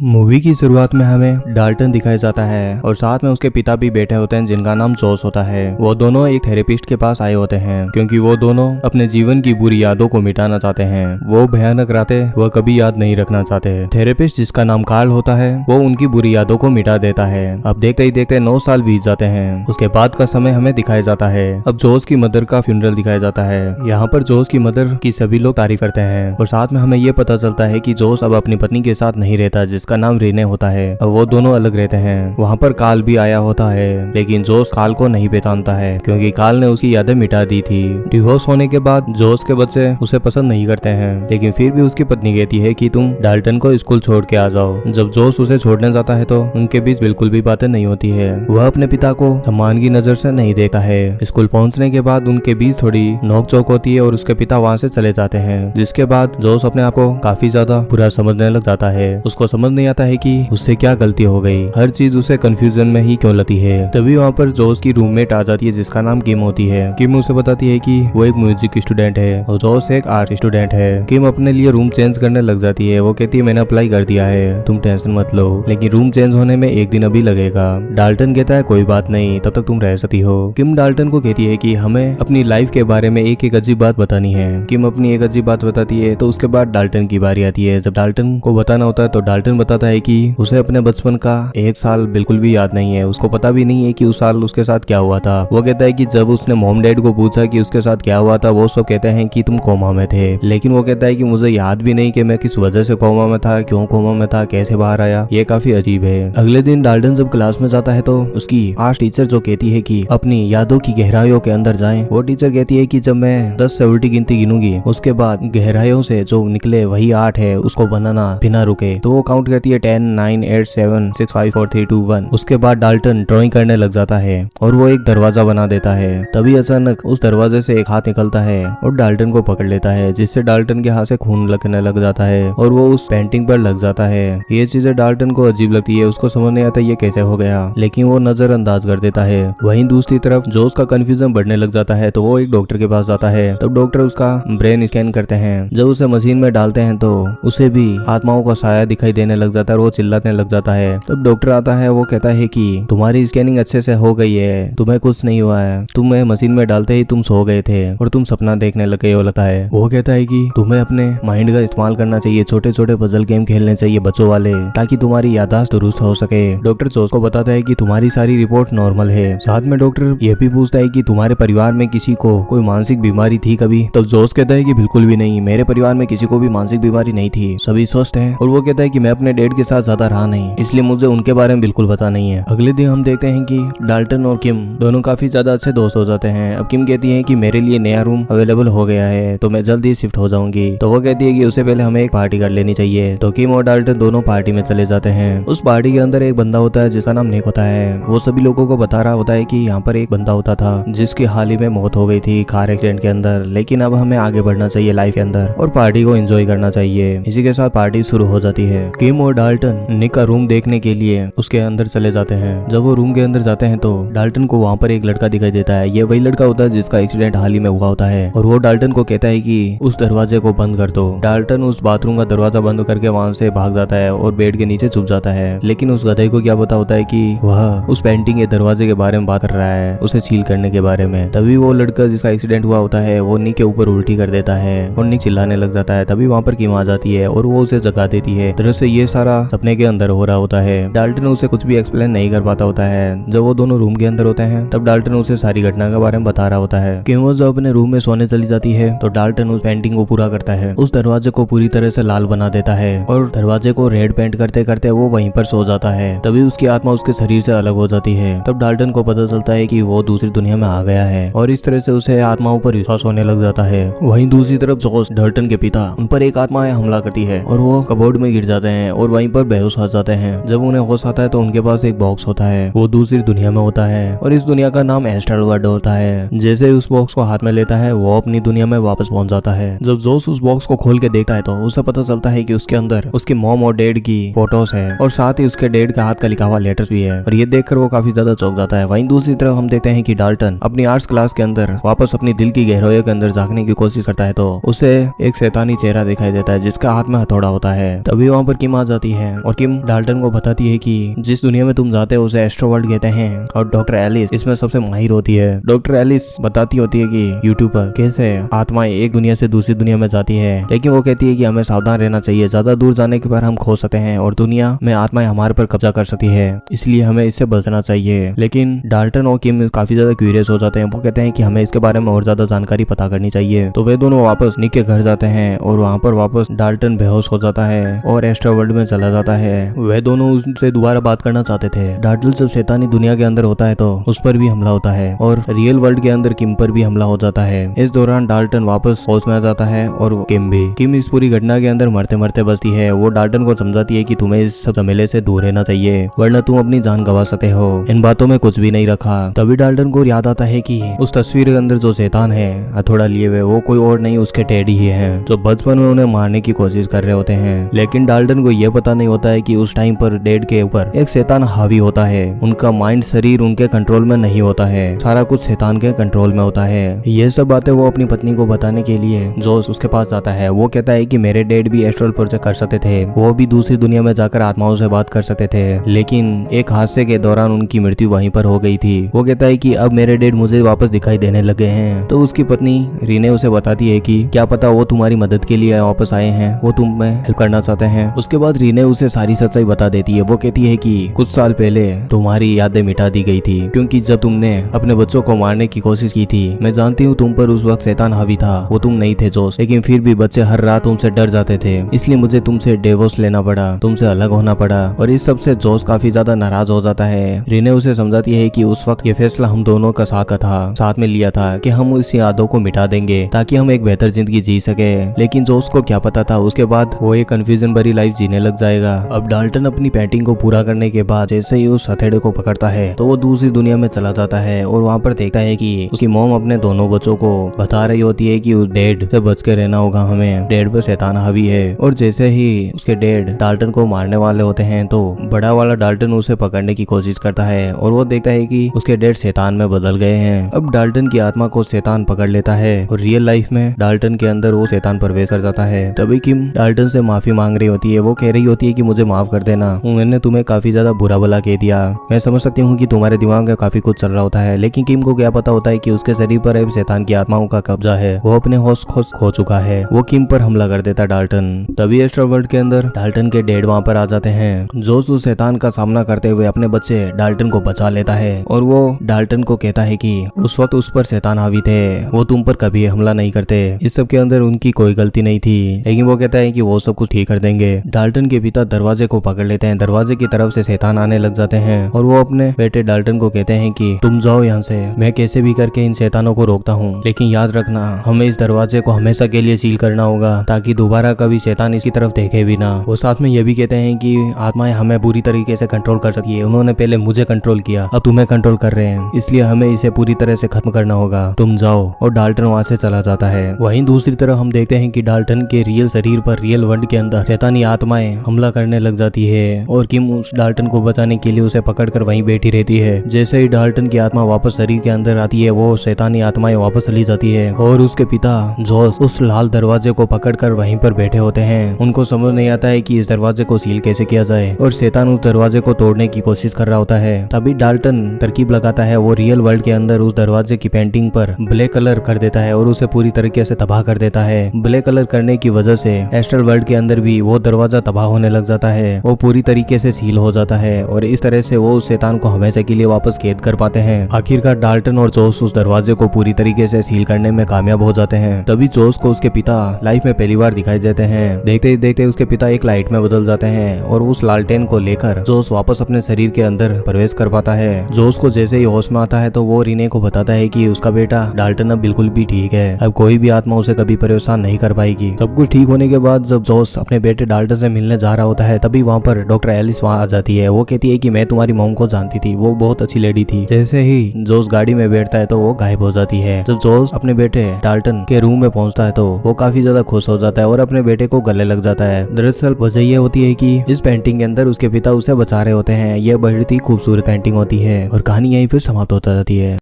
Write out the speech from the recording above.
Movie की शुरुआत में हमें डाल्टन दिखाया जाता है और साथ में उसके पिता भी बैठे होते हैं जिनका नाम जोस होता है। वो दोनों एक थेरेपिस्ट के पास आए होते हैं क्योंकि वो दोनों अपने जीवन की बुरी यादों को मिटाना चाहते हैं। वो भयानक रातें वह कभी याद नहीं रखना चाहते। थेरेपिस्ट जिसका नाम कार्ल होता है वो उनकी बुरी यादों को मिटा देता है। अब देखते ही देखते 9 साल बीत जाते हैं। उसके बाद का समय हमें दिखाया जाता है। अब जोस की मदर का फ्यूनरल दिखाया जाता है। यहाँ पर जोस की मदर की सभी लोग तारीफ करते हैं और साथ में हमें ये पता चलता है कि जोस अब अपनी पत्नी के साथ नहीं रहता जिसका नाम रीने होता है। अब वो दोनों अलग रहते हैं। वहाँ पर कार्ल भी आया होता है लेकिन जोस कार्ल को नहीं पहचानता है क्योंकि कार्ल ने उसकी यादें मिटा दी थी। डिवोर्स होने के बाद जोस के बच्चे उसे पसंद नहीं करते हैं लेकिन फिर भी उसकी पत्नी कहती है कि तुम डाल्टन को स्कूल छोड़ के आ जाओ। जब जोस उसे छोड़ने जाता है तो उनके बीच बिल्कुल भी बातें नहीं होती है। वह अपने पिता को सम्मान की नजर से नहीं देखता है। स्कूल पहुंचने के बाद उनके बीच थोड़ी नोकझोंक होती है और उसके पिता वहाँ से चले जाते हैं जिसके बाद जोस अपने आप को काफी ज्यादा बुरा समझने लग जाता है। उसको समझ नहीं आता है कि उससे क्या गलती हो गई। हर चीज उसे कंफ्यूजन में ही क्यों लती है। तभी वहाँ पर जोस की रूममेट आ जाती है जिसका नाम किम होती है। किम उसे बताती है कि वो एक म्यूजिक स्टूडेंट है और जोस एक आर्ट स्टूडेंट है। किम अपने लिए रूम चेंज करने लग जाती है। वो कहती है मैंने अप्लाई कर दिया है, तुम टेंशन मत लो, लेकिन रूम चेंज होने में 1 दिन अभी लगेगा। डाल्टन कहता है कोई बात नहीं, तब तक तुम रह सकती हो। किम डाल्टन को कहती है कि हमें अपनी लाइफ के बारे में एक एक अजीब बात बतानी है। किम अपनी एक अजीब बात बताती है तो उसके बाद डाल्टन की बारी आती है। जब डाल्टन को बताना होता है तो डाल्टन बताता है कि उसे अपने बचपन का 1 साल बिल्कुल भी याद नहीं है। उसको पता भी नहीं है कि उस साल उसके साथ क्या हुआ था। वो कहता है कि जब उसने मॉम डैड को पूछा कि उसके साथ क्या हुआ था वो सब कहते हैं कि तुम कोमा में थे, लेकिन वो कहता है कि मुझे याद भी नहीं कि मैं किस वजह से कोमा में था, क्यों कोमा में था, कैसे बाहर आया। ये काफी अजीब है। अगले दिन डाल्टन जब क्लास में जाता है तो उसकी आर्ट टीचर जो कहती है कि अपनी यादों की गहराइयों के अंदर जाएं, वो टीचर कहती है कि जब मैं 10 से उल्टी गिनती गिनूंगी उसके बाद गहराइयों से जो निकले वही आर्ट है, उसको बनाना बिना रुके। तो वो काउंट करती है 10 9 8 7 6 5 4 3 2 1। उसके बाद डाल्टन ड्राइंग करने लग जाता है और वो एक दरवाजा बना देता है। तभी अचानक उस दरवाजे से एक हाथ निकलता है और डाल्टन को पकड़ लेता है जिससे डाल्टन के हाथ से खून लगने लग जाता है और वो उस पेंटिंग पर लग जाता है। ये चीजें डाल्टन को अजीब लगती है। उसको समझ नहीं आता ये कैसे हो गया लेकिन वो नजरअंदाज कर देता है। वहीं दूसरी तरफ जोस का कंफ्यूजन बढ़ने लग जाता है तो वो एक डॉक्टर के पास जाता है। तब डॉक्टर उसका ब्रेन स्कैन करते हैं। जब उसे मशीन में डालते हैं तो उसे भी आत्माओं का साया दिखाई देने लग जाता है और वो चिल्लाने लग जाता है। तब डॉक्टर आता है। वो कहता है कि तुम्हारी स्कैनिंग अच्छे से हो गई है, तुम्हें कुछ नहीं हुआ है, तुम्हें मशीन में डालते ही तुम सो गए थे और तुम सपना देखने लग गए हो लगता है। वो कहता है कि तुम्हें अपने माइंड का इस्तेमाल करना चाहिए, छोटे छोटे पजल गेम खेलने चाहिए बच्चों वाले, ताकि तुम्हारी याददाश्त दुरुस्त हो सके। डॉक्टर जोस को बताता है कि तुम्हारी सारी रिपोर्ट नॉर्मल है। साथ में डॉक्टर ये भी पूछता है कि तुम्हारे परिवार में किसी को कोई मानसिक बीमारी थी कभी। तब जोस कहता है कि बिल्कुल भी नहीं, मेरे परिवार में किसी को भी मानसिक बीमारी नहीं थी, सभी स्वस्थ हैं। और वो कहता है कि मैं अपने डैड के साथ ज्यादा रहा नहीं इसलिए मुझे उनके बारे में बिल्कुल पता नहीं है। अगले दिन हम देखते हैं कि डाल्टन और किम दोनों काफी ज्यादा अच्छे दोस्त हो जाते हैं। अब किम कहती है कि मेरे लिए नया रूम अवेलेबल हो गया है तो मैं जल्दी शिफ्ट हो जाऊंगी। तो वो कहती है कि उससे पहले हमें एक पार्टी कर लेनी चाहिए। तो किम और डाल्टन दोनों पार्टी में चले जाते हैं। उस पार्टी के अंदर एक बंदा होता है जिसका नाम निक होता है। वो सभी लोगों को बता रहा होता है कि यहाँ पर एक बंदा होता था जिसकी हाल ही में मौत हो गई थी कार एक्सीडेंट के अंदर, लेकिन अब हमें आगे बढ़ना चाहिए लाइफ के अंदर और पार्टी को एंजॉय करना चाहिए। इसी के साथ पार्टी शुरू हो जाती है। किम और डाल्टन निक का रूम देखने के लिए उसके अंदर चले जाते हैं। जब वो रूम के अंदर जाते हैं तो डाल्टन को वहाँ पर एक लड़का दिखाई देता है। ये वही लड़का होता है जिसका एक्सीडेंट हाल ही में हुआ होता है और वो डाल्टन को कहता है कि उस दरवाजे को बंद कर दो। डाल्टन उस बाथरूम का दरवाजा बंद करके वहाँ से भाग जाता है और बेड के नीचे छुप जाता है। लेकिन उस गधे को क्या पता होता है कि वह उस पेंटिंग के दरवाजे के बारे में बात कर रहा है, उसे सील करने के बारे में। तभी वो लड़का जिसका एक्सीडेंट हुआ होता है वो निक के ऊपर उल्टी कर देता है और निक चिल्लाने लग जाता है। तभी वहाँ पर किम आ जाती है और वो उसे जगा देती है। दरअसल ये सारा सपने के अंदर हो रहा होता है। डाल्टन उसे कुछ भी एक्सप्लेन नहीं कर पाता होता है। जब वो दोनों रूम के अंदर होते हैं तब डाल्टन उसे सारी घटना के बारे में बता रहा होता है। किम वो जब अपने रूम में सोने चली जाती है तो डाल्टन उस पेंटिंग को पूरा करता है, उस दरवाजे को पूरी तरह से लाल बना देता है और दरवाजे को रेड पेंट करते करते वो वहीं पर सो जाता है। तभी उसकी आत्मा उसके शरीर से अलग हो जाती है। तब डाल्टन को पता चलता है कि वो दूसरी दुनिया में आ गया है और इस तरह से उसे आत्माओं पर विश्वास होने लग जाता है। वहीं दूसरी तरफ जोस डाल्टन के पिता उन पर एक आत्मा हमला करती है और वो कबोर्ड में गिर जाते हैं और वहीं पर बेहोश हो जाते हैं। जब उन्हें होश आता है तो उनके पास एक बॉक्स होता है, वो दूसरी दुनिया में होता है और इस दुनिया का नाम एस्ट्रल वर्ल्ड होता है। जैसे उस बॉक्स को हाथ में लेता है वो अपनी दुनिया में वापस पहुंच जाता है। जब जोस उस बॉक्स को खोल के देखता है तो उसे पता चलता है कि उसके अंदर उसकी मॉम और डैड की फोटोज है और साथ ही उसके डैड के हाथ का लिखा हुआ लेटर्स भी है और ये देखकर वो काफी ज्यादा चौंक जाता है। वहीं दूसरी तरफ हम देखते हैं कि डाल्टन अपनी आर्ट्स क्लास के अंदर वापस अपनी दिल की गहराइयों के अंदर झांकने की कोशिश करता है तो उसे एक शैतानी चेहरा दिखाई देता है जिसका हाथ में हथौड़ा होता है। तभी वहाँ पर किम आ जाती है और किम डाल्टन को बताती है कि जिस दुनिया में तुम जाते हो उसे एस्ट्रो वर्ल्ड कहते हैं और डॉक्टर एलिस इसमें सबसे माहिर होती है। डॉक्टर एलिस बताती होती है कि यूट्यूब पर कैसे आत्माएं एक दुनिया से दूसरी दुनिया में जाती है, लेकिन वो कहती है कि हमें सावधान रहना चाहिए, ज्यादा दूर जाने के बाद हम खो सकते हैं और दुनिया में आत्माएं हमारे पर कब्जा कर सकती है, इसलिए हमें इससे बचना चाहिए। लेकिन डाल्टन और किम काफी ज्यादा क्यूरियस हो जाते हैं। वो कहते हैं कि हमें इसके बारे में और ज्यादा जानकारी पता करनी चाहिए। तो वे दोनों वापस निक के घर जाते हैं और वहाँ पर वापस डाल्टन बेहोश हो जाता है और एस्ट्रो वर्ल्ड में चला जाता है। वे दोनों उससे दोबारा बात करना चाहते थे। डाल्टन जब शैतानी दुनिया के अंदर होता है तो उस पर भी हमला होता है और रियल वर्ल्ड के अंदर किम पर भी हमला हो जाता है। इस दौरान डाल्टन वापस होश में आ जाता है और किम भी। किम इस पूरी घटना के अंदर मरते मरते बचती है। वो डाल्टन को समझाती है कि तुम्हें इस सब झमेले से दूर रहना चाहिए वरना तुम अपनी जान गंवा सकते हो। इन बातों में कुछ भी नहीं रखा। तभी डाल्टन को याद आता है कि उस तस्वीर के अंदर जो शैतान है हथौड़ा लिए हुए वो कोई और नहीं उसके डैड ही है जो बचपन में उन्हें मारने की कोशिश कर रहे होते हैं। लेकिन डाल्टन को यह पता नहीं होता है कि उस टाइम पर डैड के ऊपर एक शैतान हावी होता है। उनका माइंड शरीर उनके कंट्रोल में नहीं होता है, सारा कुछ शैतान के कंट्रोल में होता है। ये सब बातें वो अपनी पत्नी को बताने के लिए जोश उसके पास जाता है। वो कहता है कि मेरे डैड भी एस्ट्रल प्रोजेक्ट कर सकते थे, वो भी दूसरी दुनिया में जाकर आत्माओं से बात कर सकते थे, लेकिन एक हादसे के दौरान उनकी मृत्यु वहीं पर हो गई थी। वो कहता है कि अब मेरे डैड मुझे वापस दिखाई देने लगे हैं। तो उसकी पत्नी रीने उसे बताती है कि क्या पता वो तुम्हारी मदद के लिए वापस आए हैं, वो तुम्हें हेल्प करना चाहते हैं। उसके बाद रीने उसे सारी सच्चाई बता देती है। वो कहती है कि कुछ साल पहले तुम्हारी यादें मिटा दी गई थी क्योंकि जब तुमने अपने बच्चों को मारने की कोशिश की थी, मैं जानती हूँ तुम पर उस वक्त शैतान हावी था, वो तुम नहीं थे जोश, लेकिन फिर भी बच्चे हर रात तुमसे डर जाते थे, इसलिए मुझे तुमसे डिवोर्स लेना पड़ा, तुमसे अलग होना पड़ा। और इस सब से जोश काफी ज्यादा नाराज हो जाता है। रीने उसे समझाती है कि उस वक्त ये फैसला हम दोनों का साथ में लिया था कि हम इस यादों को मिटा देंगे ताकि हम एक बेहतर जिंदगी जी सके। लेकिन जोश को क्या पता था उसके बाद वो एक कंफ्यूजन भरी लाइफ जीने लग जाएगा। अब डाल्टन अपनी पेंटिंग को पूरा करने के बाद जैसे ही उस हथेड़े को पकड़ता है तो वो दूसरी दुनिया में चला जाता है और वहाँ पर देखता है कि उसकी मॉम अपने दोनों बच्चों को बता रही होती है कि उस डैड से बच के रहना होगा, हमें डैड पर शैतान हावी है। और जैसे ही उसके डैड डाल्टन को मारने वाले होते हैं तो बड़ा वाला डाल्टन उसे पकड़ने की कोशिश करता है और वो देखता है कि उसके डैड शैतान में बदल गए हैं। अब डाल्टन की आत्मा को शैतान पकड़ लेता है और रियल लाइफ में डाल्टन के अंदर वो शैतान प्रवेश कर जाता है। तभी किम डाल्टन से माफी मांग रही होती है। वो कह रही होती है कि मुझे माफ कर देना, मैंने तुम्हें काफी ज्यादा बुरा भला कह दिया, मैं समझ सकती हूँ कि तुम्हारे दिमाग में काफी कुछ चल रहा होता है। लेकिन किम को क्या पता होता है कि उसके शरीर पर अब शैतान की आत्माओं का कब्जा है, वो अपने होश खो चुका है। वो किम पर हमला कर देता डाल्टन। तभी एस्ट्रो वर्ल्ड के अंदर डाल्टन के डैड वहाँ पर आ जाते हैं। जोश उस शैतान का सामना करते हुए अपने बच्चे डाल्टन को बचा लेता है और वो डाल्टन को कहता है कि उस वक्त उस पर शैतान हावी थे, वो तुम पर कभी हमला नहीं करते, इस सब के अंदर उनकी कोई गलती नहीं थी। लेकिन वो कहता है कि वो सब कुछ ठीक कर देंगे। डाल्टन के पिता दरवाजे को पकड़ लेते हैं, दरवाजे की तरफ से शैतान आने लग जाते हैं और वो अपने बेटे डाल्टन को कहते हैं कि तुम जाओ यहाँ से, मैं कैसे भी करके इन शैतानों को रोकता हूँ, लेकिन याद रखना हमें इस दरवाजे को हमेशा के लिए सील करना होगा ताकि दोबारा कभी शैतान इसकी तरफ देखे भी ना। वो साथ में ये भी कहते हैं कि आत्माएं हमें बुरी तरीके से कंट्रोल कर सकती है, उन्होंने पहले मुझे कंट्रोल किया, अब तुम्हें कंट्रोल कर रहे हैं, इसलिए हमें इसे पूरी तरह से खत्म करना होगा, तुम जाओ। और डाल्टन वहाँ से चला जाता है। वहीं दूसरी तरफ हम देखते हैं कि डाल्टन के रियल शरीर पर रियल वर्ल्ड के अंदर शैतानी आत्माएं हमला करने लग जाती है और किम उस डाल्टन को बचाने के लिए उसे पकड़कर वहीं बैठी रहती है। जैसे ही डाल्टन की आत्मा वापस शरीर के अंदर आती है वो शैतानी आत्माएं वापस चली जाती है और उसके पिता जोश उस लाल दरवाजे को पकड़कर वहीं पर बैठे होते हैं। उनको समझ नहीं आता है कि इस दरवाजे को सील कैसे किया जाए और शैतान उस दरवाजे को तोड़ने की कोशिश कर रहा होता है। तभी डाल्टन तरकीब लगाता है, वो रियल वर्ल्ड के अंदर उस दरवाजे की पेंटिंग पर ब्लैक कलर कर देता है और उसे पूरी तरीके से तबाह कर देता है। ब्लैक कलर करने की वजह से एस्ट्रल वर्ल्ड के अंदर भी वो दरवाजा तबाह होने लग जाता है, वो पूरी तरीके से सील हो जाता है और इस तरह से वो उस शैतान को हमेशा के लिए वापस कैद कर पाते हैं। आखिरकार डाल्टन और जोश उस दरवाजे को पूरी तरीके से सील करने में कामयाब हो जाते हैं। तभी जोश को उसके पिता लाइफ में पहली बार दिखाई देते हैं। देखते ही देखते उसके पिता एक लाइट में बदल जाते हैं और उस लालटेन को लेकर जोश वापस अपने शरीर के अंदर प्रवेश कर पाता है। जोश को जैसे ही होश में आता है तो वो रीने को बताता है कि उसका बेटा डाल्टन अब बिल्कुल भी ठीक है, अब कोई भी आत्मा उसे कभी परेशान नहीं कर पाएगी। सब कुछ ठीक होने के बाद जब जोश अपने बेटे डाल्टन से मिलने जा रहा होता है तभी वहाँ पर डॉक्टर एलिस वहाँ आ जाती है। वो कहती है कि मैं तुम्हारी मॉम को जानती थी, वो बहुत अच्छी लेडी थी। जैसे ही जोश गाड़ी में बैठता है तो वो गायब हो जाती है। जब जोश अपने बेटे डाल्टन के रूम में पहुंचता है तो वो काफी ज्यादा खुश हो जाता है और अपने बेटे को गले लग जाता है। दरअसल वजह ये होती है कि इस पेंटिंग के अंदर उसके पिता उसे बचा रहे होते हैं। यह बहुत ही खूबसूरत पेंटिंग होती है और कहानी यहीं फिर समाप्त होता जाती है।